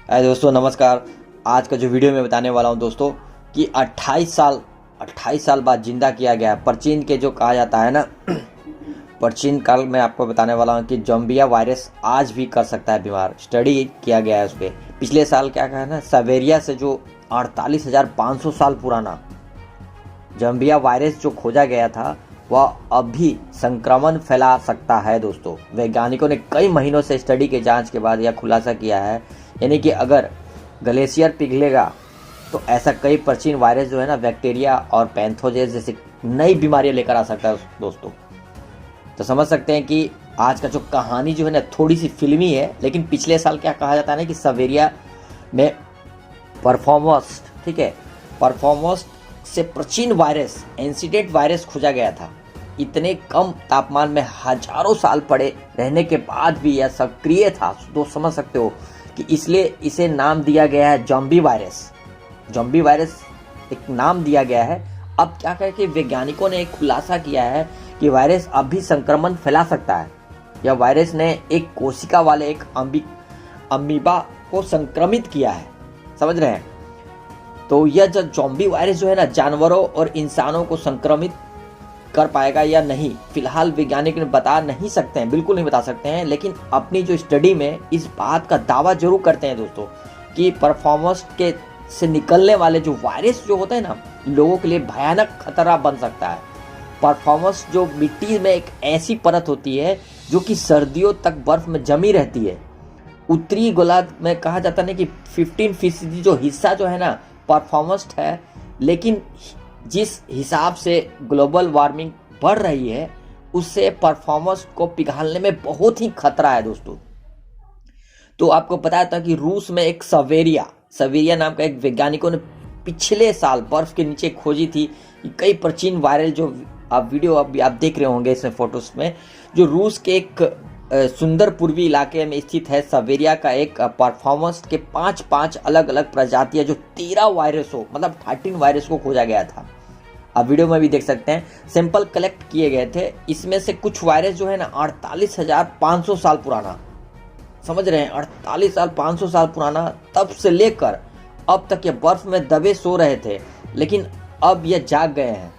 दोस्तों नमस्कार। आज का जो वीडियो मैं बताने वाला हूं दोस्तों कि 28 साल बाद जिंदा किया गया प्राचीन के जो कहा जाता है ना प्राचीन काल में आपको बताने वाला हूं कि ज़ॉम्बिया वायरस आज भी कर सकता है बीमार। स्टडी किया गया है उस पर। पिछले साल क्या कहा है ना, साइबेरिया से जो 48,500 साल पुराना ज़ॉम्बिया वायरस जो खोजा गया था वह अब भी संक्रमण फैला सकता है। दोस्तों वैज्ञानिकों ने कई महीनों से स्टडी के जांच के बाद यह खुलासा किया है, यानी कि अगर ग्लेशियर पिघलेगा तो ऐसा कई प्राचीन वायरस जो है ना, बैक्टीरिया और पैथोजेन जैसी नई बीमारियां लेकर आ सकता है दोस्तों। तो समझ सकते हैं कि आज का जो कहानी जो है ना थोड़ी सी फिल्मी है, लेकिन पिछले साल क्या कहा जाता है ना कि साइबेरिया में परफॉर्मस से प्राचीन वायरस एंसीडेंट वायरस खोजा गया था। इतने कम तापमान में हजारों साल पड़े रहने के बाद भी यह सक्रिय था। तो समझ सकते हो कि इसलिए इसे नाम दिया गया है ज़ॉम्बी वायरस। ज़ॉम्बी वायरस एक नाम दिया गया है। अब क्या करें कि वैज्ञानिकों ने एक खुलासा किया है कि वायरस अब भी संक्रमण फैला सकता है। यह वायरस ने एक कोशिका वाले एक अमीबा को संक्रमित किया है। समझ रहे हैं? तो यह जो ज़ॉम्बी वायरस जो है ना, जानवरों और इंसानों को संक्रमित कर पाएगा या नहीं, फिलहाल वैज्ञानिक ने बता नहीं सकते हैं, बिल्कुल नहीं बता सकते हैं। लेकिन अपनी जो स्टडी में इस बात का दावा जरूर करते हैं दोस्तों कि परफॉर्मस के से निकलने वाले जो वायरस जो होता है ना, लोगों के लिए भयानक खतरा बन सकता है। परफॉर्मस जो मिट्टी में एक ऐसी परत होती है जो कि सर्दियों तक बर्फ में जमी रहती है। उत्तरी गोलार्ध में कहा जाता है कि 15% जो हिस्सा जो है ना परफॉर्मस है, लेकिन जिस हिसाब से ग्लोबल वार्मिंग बढ़ रही है उससे परफॉर्मस को पिघलने में बहुत ही खतरा है दोस्तों। तो आपको पता था कि रूस में एक साइबेरिया नाम का एक वैज्ञानिकों ने पिछले साल बर्फ के नीचे खोजी थी कई प्राचीन वायरल, जो आप वीडियो अभी आप देख रहे होंगे इसमें फोटोज में, जो रूस के एक सुंदर पूर्वी इलाके में स्थित है। साइबेरिया का एक परफॉर्मस के 5 अलग अलग प्रजातियां जो 13 वायरसों मतलब 13 वायरस को खोजा गया था। आप वीडियो में भी देख सकते हैं। सैंपल कलेक्ट किए गए थे। इसमें से कुछ वायरस जो है ना 48,500 साल पुराना, समझ रहे हैं, 48,500 साल पुराना, तब से लेकर अब तक ये बर्फ में दबे सो रहे थे, लेकिन अब ये जाग गए हैं।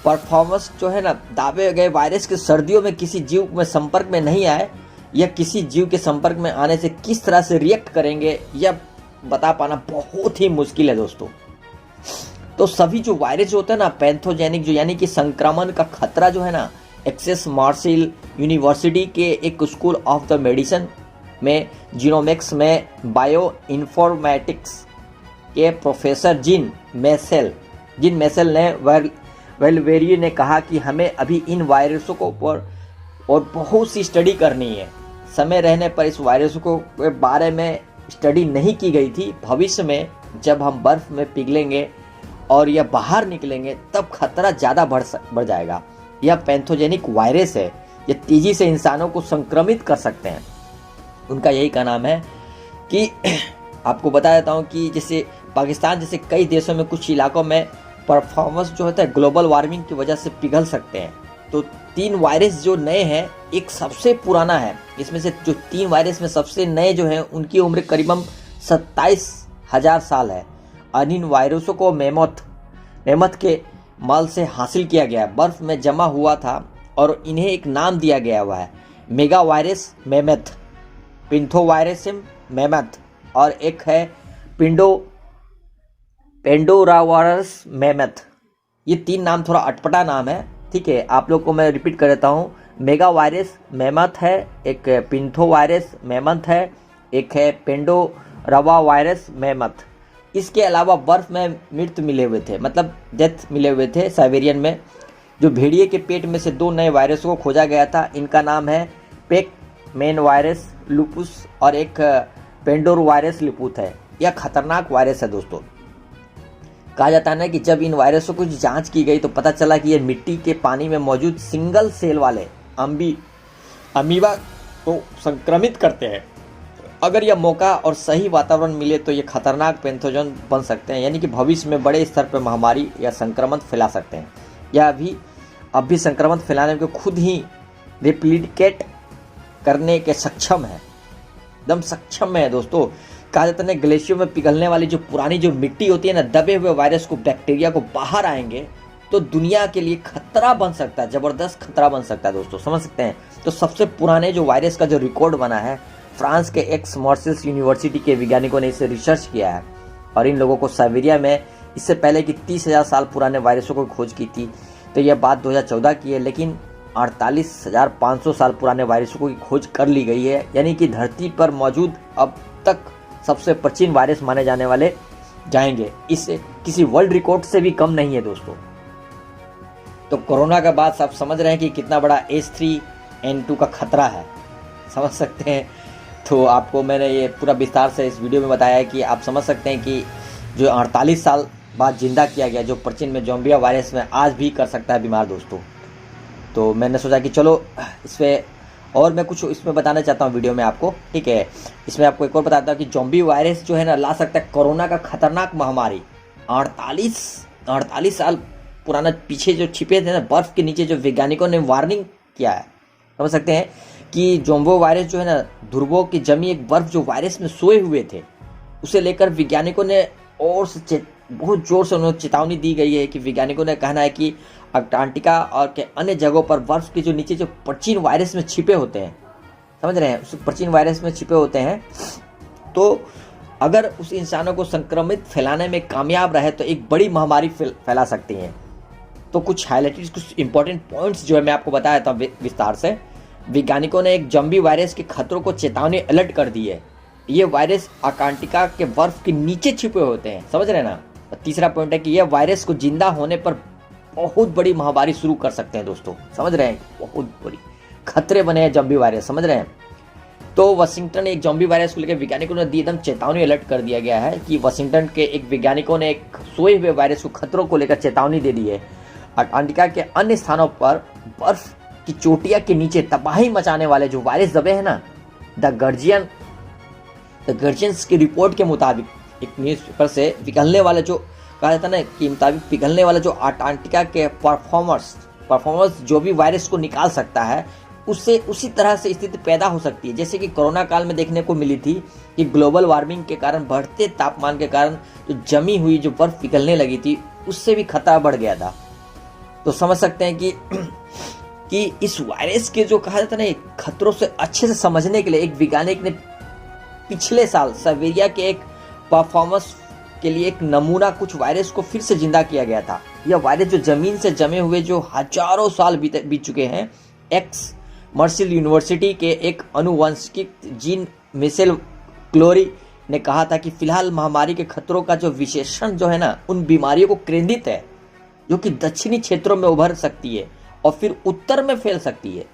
परफॉर्मस जो है ना, दाबे गए वायरस के सर्दियों में किसी जीव में संपर्क में नहीं आए या किसी जीव के संपर्क में आने से किस तरह से रिएक्ट करेंगे यह बता पाना बहुत ही मुश्किल है दोस्तों। तो सभी जो वायरस होते हैं ना पैथोजेनिक, जो यानी कि संक्रमण का खतरा जो है ना, एक्सेस मार्शल यूनिवर्सिटी के एक स्कूल ऑफ द मेडिसिन में जीनोमिक्स में बायो इन्फॉर्मेटिक्स के प्रोफेसर जिन मेसेल ने वेलवेरी ने कहा कि हमें अभी इन वायरसों को और बहुत सी स्टडी करनी है। समय रहने पर इस वायरसों के बारे में स्टडी नहीं की गई थी। भविष्य में जब हम बर्फ में पिघलेंगे और यह बाहर निकलेंगे तब खतरा ज़्यादा बढ़ जाएगा। यह पैथोजेनिक वायरस है, यह तेज़ी से इंसानों को संक्रमित कर सकते हैं। उनका यही का नाम है कि आपको बता देता हूँ कि जैसे पाकिस्तान जैसे कई देशों में कुछ इलाकों में परफॉर्मस जो होता है ग्लोबल वार्मिंग की वजह से पिघल सकते हैं। तो 3 वायरस जो नए हैं, एक सबसे पुराना है। इसमें से जो 3 वायरस में सबसे नए जो हैं उनकी उम्र करीबन 27,000 साल है। और इन वायरसों को मेमथ के मल से हासिल किया गया, बर्फ में जमा हुआ था और इन्हें एक नाम दिया गया हुआ है मेगा वायरस मेमथ, पिंथोवायरसिम मेमथ, और एक है पेंडोरावायरस मेमथ। ये 3 नाम थोड़ा अटपटा नाम है, ठीक है। आप लोग को मैं रिपीट कर देता हूँ। मेगा वायरस मेमथ है, एक पिंथोवायरस मेमथ है, एक है पेंडोरावा वायरस मेमथ। इसके अलावा बर्फ में मृत मिले हुए थे, मतलब डेथ मिले हुए थे साइबेरियन में। जो भेड़िए के पेट में से 2 नए वायरसों को खोजा गया था। इनका नाम है पेकमेन वायरस लुपुस और एक पेंडोर वायरस लिपुत है। यह खतरनाक वायरस है दोस्तों। कहा जाता है ना कि जब इन वायरसों की जांच की गई तो पता चला कि ये मिट्टी के पानी में मौजूद सिंगल सेल वाले अमीबा को संक्रमित करते हैं। अगर यह मौका और सही वातावरण मिले तो ये खतरनाक पैथोजन बन सकते हैं, यानी कि भविष्य में बड़े स्तर पर महामारी या संक्रमण फैला सकते हैं। यह अब भी संक्रमण फैलाने को खुद ही रेप्लिकेट करने के सक्षम है, एकदम सक्षम है दोस्तों। कहा जाता है ग्लेशियर में पिघलने वाली जो पुरानी जो मिट्टी होती है ना, दबे हुए वायरस को, बैक्टीरिया को बाहर आएंगे तो दुनिया के लिए खतरा बन सकता है, जबरदस्त खतरा बन सकता है दोस्तों, समझ सकते हैं। तो सबसे पुराने जो वायरस का जो रिकॉर्ड बना है, फ्रांस के एक्स-मॉर्सिल्स यूनिवर्सिटी के वैज्ञानिकों ने इसे रिसर्च किया है और इन लोगों को साइबेरिया में इससे पहले कि 30,000 साल पुराने वायरसों को खोज की थी। तो यह बात 2014 की है, लेकिन 48,500 साल पुराने वायरसों की खोज कर ली गई है, यानी कि धरती पर मौजूद अब तक सबसे प्राचीन वायरस माने जाने वाले जाएंगे। इससे किसी वर्ल्ड रिकॉर्ड से भी कम नहीं है दोस्तों। तो कोरोना के बाद सब समझ रहे हैं कि कितना बड़ा H3N2 का खतरा है, समझ सकते हैं। तो आपको मैंने ये पूरा विस्तार से इस वीडियो में बताया है कि आप समझ सकते हैं कि जो 48 साल बाद जिंदा किया गया, जो प्राचीन में ज़ॉम्बिया वायरस में आज भी कर सकता है बीमार दोस्तों। तो मैंने सोचा कि चलो इस पर और मैं कुछ इसमें बताना चाहता हूँ वीडियो में आपको, ठीक है। इसमें आपको एक और बताता हूँ कि ज़ॉम्बी वायरस जो है ना, ला सकता है कोरोना का खतरनाक महामारी। 48 साल पुराना पीछे जो छिपे थे ना बर्फ के नीचे, जो वैज्ञानिकों ने वार्निंग किया है, समझ सकते हैं कि ज़ॉम्बो वायरस जो है ना, ध्रुवों की जमी एक बर्फ जो वायरस में सोए हुए थे, उसे लेकर वैज्ञानिकों ने और से बहुत जोर से उन्हें चेतावनी दी गई है कि वैज्ञानिकों ने कहना है कि अंटार्कटिका और के अन्य जगहों पर बर्फ के जो नीचे जो प्राचीन वायरस में छिपे होते हैं, समझ रहे हैं, उस प्राचीन वायरस में छिपे होते हैं, तो अगर उस इंसानों को संक्रमित फैलाने में कामयाब रहे तो एक बड़ी महामारी फैला सकती हैं। तो कुछ हाईलाइटेड कुछ इंपॉर्टेंट पॉइंट्स जो है मैं आपको बताया था विस्तार से। वैज्ञानिकों ने एक ज़ॉम्बी वायरस के खतरों को चेतावनी अलर्ट कर दी है। ये वायरस अंटार्कटिका के बर्फ के नीचे छिपे होते हैं, समझ रहे हैं ना। तीसरा पॉइंट है कि यह वायरस को जिंदा होने पर बहुत बड़ी महामारी शुरू कर सकते हैं दोस्तों, समझ रहे हैं, बहुत बड़ी खतरे बने हैं ज़ॉम्बी वायरस, समझ रहे हैं। तो वाशिंगटन एक ज़ॉम्बी वायरस को लेकर वैज्ञानिकों ने एकदम चेतावनी अलर्ट कर दिया गया है कि वाशिंगटन के एक वैज्ञानिकों ने एक सोए हुए वायरस को खतरों को लेकर चेतावनी दे दी है। अंटार्कटिका के अन्य स्थानों पर बर्फ की चोटियां के नीचे तबाही मचाने वाले जो वायरस दबे हैं ना, द गार्जियंस की रिपोर्ट के मुताबिक, एक न्यूज़पेपर से पिघलने वाले जो कहा जाता है ना कि मुताबिक पिघलने वाला जो अंटार्कटिका के परफॉर्मर्स जो भी वायरस को निकाल सकता है, उससे उसी तरह से स्थिति पैदा हो सकती है जैसे कि कोरोना काल में देखने को मिली थी कि ग्लोबल वार्मिंग के कारण, बढ़ते तापमान के कारण जो जमी हुई जो बर्फ पिघलने लगी थी, उससे भी खतरा बढ़ गया था। तो समझ सकते हैं कि इस वायरस के जो कहा जाता है ना खतरों से अच्छे से समझने के लिए एक वैज्ञानिक ने पिछले साल साइबेरिया के एक परफॉर्मेंस के लिए एक नमूना कुछ वायरस को फिर से जिंदा किया गया था। यह वायरस जो जमीन से जमे हुए जो हजारों साल बीत चुके हैं, एक्स-मॉर्सिल यूनिवर्सिटी के एक अनुवंशिक जीन मिशेल क्लोरी ने कहा था कि फिलहाल महामारी के खतरों का जो विशेषण जो है ना, उन बीमारियों को केंद्रित है जो कि दक्षिणी क्षेत्रों में उभर सकती है और फिर उत्तर में फैल सकती है।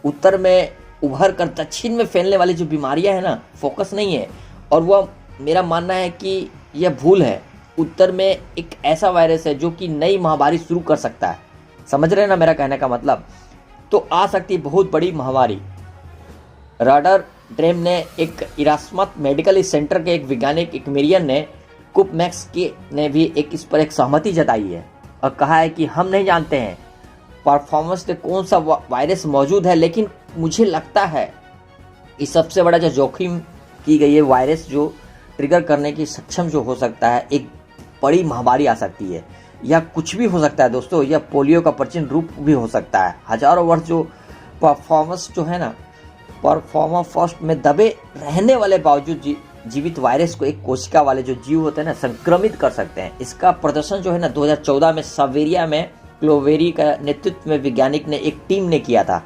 उत्तर में उभर कर दक्षिण में फैलने वाली जो बीमारियां है ना, फोकस नहीं है, और वह मेरा मानना है कि यह भूल है। उत्तर में एक ऐसा वायरस है जो कि नई महामारी शुरू कर सकता है, समझ रहे हैं ना मेरा कहने का मतलब। तो आ सकती है बहुत बड़ी महामारी। राडर ड्रेम ने एक इरास्मस मेडिकल सेंटर के एक वैज्ञानिक एक्मेरियन ने कुपमैक्स के ने भी इस पर एक सहमति जताई है और कहा है कि हम नहीं जानते हैं परफॉर्मेंस में कौन सा वायरस मौजूद है, लेकिन मुझे लगता है कि सबसे बड़ा जो जोखिम की गई है वायरस जो ट्रिगर करने की सक्षम जो हो सकता है, एक बड़ी महामारी आ सकती है, या कुछ भी हो सकता है दोस्तों, या पोलियो का प्राचीन रूप भी हो सकता है। हजारों वर्ष जो परफॉर्मेंस जो है ना, परफॉर्मर फर्स्ट में दबे रहने वाले बावजूद जीवित वायरस को एक कोशिका वाले जो जीव होते हैं ना, संक्रमित कर सकते हैं। इसका प्रदर्शन जो है ना 2014 में साइबेरिया में क्लोवेरी का नेतृत्व में वैज्ञानिक ने एक टीम ने किया था,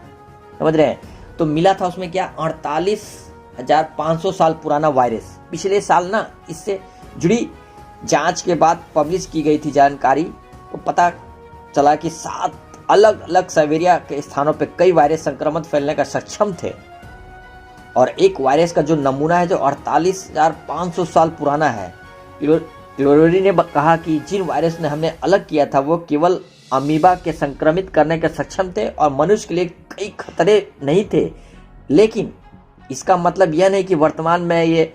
समझ रहे हैं। तो मिला था उसमें क्या, 48,500 साल पुराना वायरस। पिछले साल ना इससे जुड़ी जांच के बाद पब्लिश की गई थी जानकारी, तो पता चला कि 7 अलग अलग साइबेरिया के स्थानों पर कई वायरस संक्रमण फैलने का सक्षम थे, और एक वायरस का जो नमूना है जो 48,500 साल पुराना है। क्लोरी ने कहा कि जिन वायरस ने हमने अलग किया था वो केवल अमीबा के संक्रमित करने के सक्षम थे और मनुष्य के लिए कई खतरे नहीं थे, लेकिन इसका मतलब यह नहीं कि वर्तमान में ये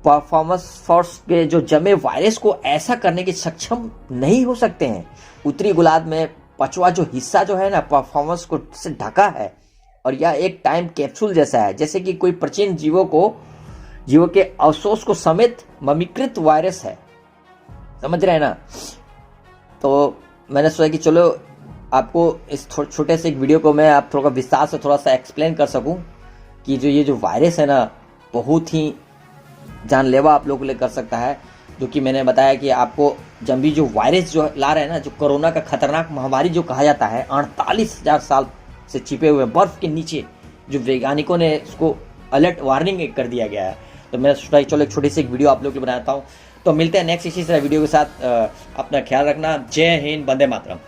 परफॉर्मेंस फोर्स के जो जमे वायरस को ऐसा करने के सक्षम नहीं हो सकते हैं। उत्तरी गोलार्ध में पछवा जो हिस्सा जो है ना, परफॉर्मेंस को से ढका है, और यह एक टाइम कैप्सूल जैसा है, जैसे कि कोई प्राचीन जीवों को जीवों के अवशोष को समेत ममीकृत वायरस है, समझ रहे हैं ना। तो मैंने सोचा कि चलो आपको इस छोटे से एक वीडियो को मैं आप थोड़ा विस्तार से थोड़ा सा एक्सप्लेन कर सकूं कि ये जो वायरस है ना बहुत ही जानलेवा आप लोगों के लिए कर सकता है। जो कि मैंने बताया कि आपको जब भी जो वायरस जो ला रहे हैं ना, जो कोरोना का खतरनाक महामारी जो कहा जाता है, 48,000 साल से छिपे हुए बर्फ के नीचे जो वैज्ञानिकों ने उसको अलर्ट वार्निंग कर दिया गया है। तो मैं सोचा चलो एक छोटी सी एक वीडियो आप लोग के लिए बनाता हूँ। तो मिलते हैं नेक्स्ट इसी तरह वीडियो के साथ। अपना ख्याल रखना। जय हिंद, वंदे मातरम।